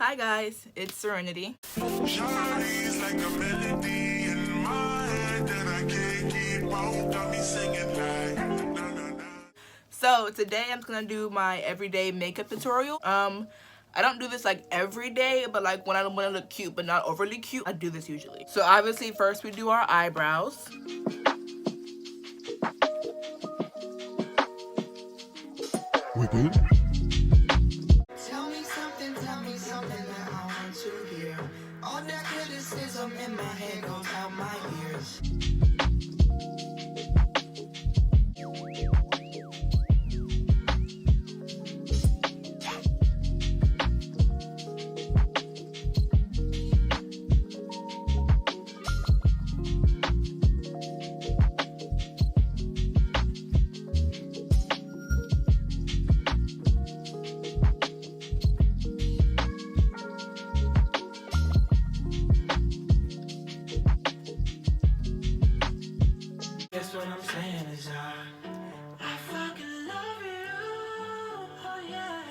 Hi guys, it's Serenity. Shawty's like a melody in my head that I can't keep out. Got me singing like na na na. So today I'm gonna do my everyday makeup tutorial. I don't do this like every day, but like when I want to look cute but not overly cute, I do this usually. So obviously first we do our eyebrows. We good? Tell me something that I want to hear. All that criticism in my head goes out my ears. Guess what I'm saying is I fucking love you. Oh yeah.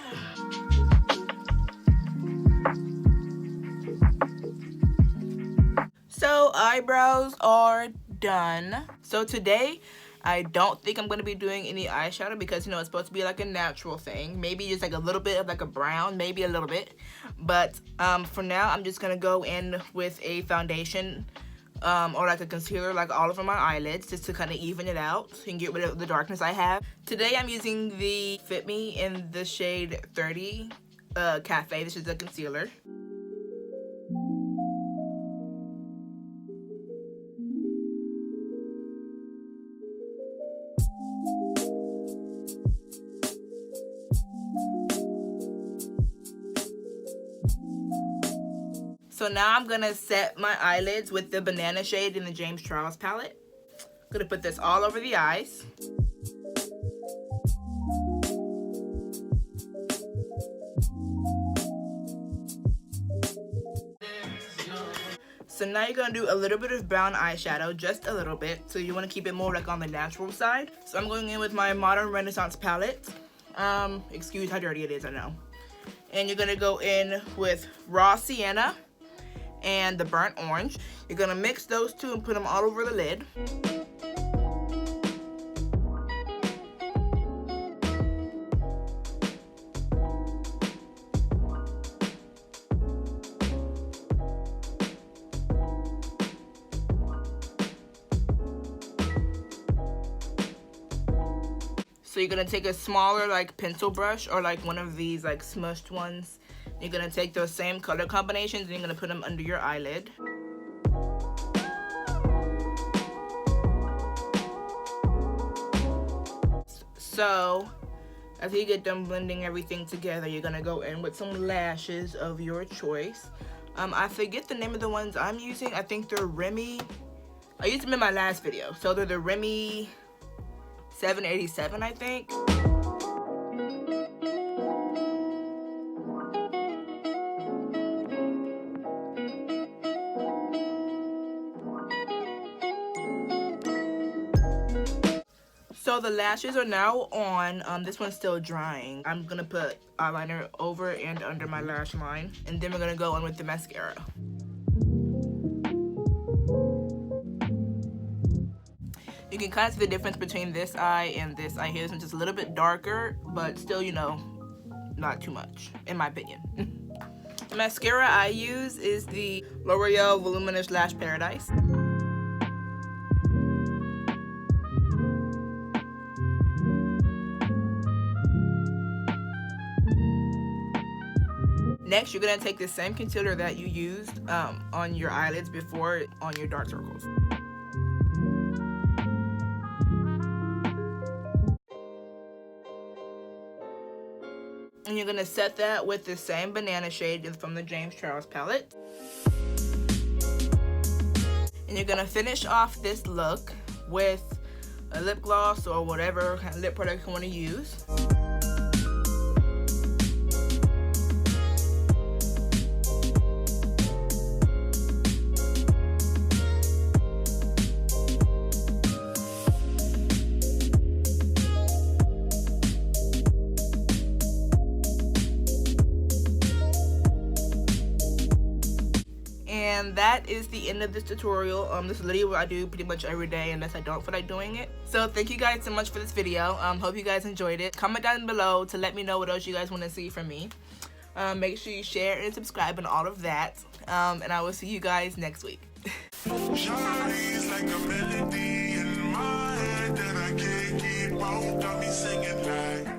So eyebrows are done. So today I don't think I'm going to be doing any eyeshadow because, you know, it's supposed to be like a natural thing. Maybe just like a little bit of like a brown, maybe a little bit. But for now, I'm just going to go in with a foundation or like a concealer like all over my eyelids just to kind of even it out and get rid of the darkness I have. Today I'm using the Fit Me in the shade 30 Cafe. This is the concealer. So now I'm gonna set my eyelids with the banana shade in the James Charles palette. I'm gonna put this all over the eyes. So now you're gonna do a little bit of brown eyeshadow, just a little bit. So you wanna keep it more like on the natural side. So I'm going in with my Modern Renaissance palette. Excuse how dirty it is, I know. And you're gonna go in with Raw Sienna and the Burnt Orange. You're gonna mix those two and put them all over the lid. So you're gonna take a smaller like pencil brush or like one of these like smushed ones. You're gonna take those same color combinations and you're gonna put them under your eyelid. So after you get done blending everything together, you're gonna go in with some lashes of your choice. I forget the name of the ones I'm using. I think they're Remy. I used them in my last video. So they're the Remy 787, I think. So the lashes are now on. This one's still drying. I'm gonna put eyeliner over and under my lash line, and then we're gonna go in with the mascara. You can kind of see the difference between this eye and this eye here. This one's just a little bit darker, but still, you know, not too much, in my opinion. The mascara I use is the L'Oreal Voluminous Lash Paradise. Next, you're gonna take the same concealer that you used on your eyelids before on your dark circles. And you're gonna set that with the same banana shade from the James Charles palette. And you're gonna finish off this look with a lip gloss or whatever kind of lip product you wanna use. And that is the end of this tutorial. This is literally what I do pretty much every day unless I don't feel like doing it. So thank you guys so much for this video. Hope you guys enjoyed it. Comment down below to let me know what else you guys want to see from me. Make sure you share and subscribe and all of that. And I will see you guys next week. Shawty's like a melody in my head that I can't keep out. Got me singing like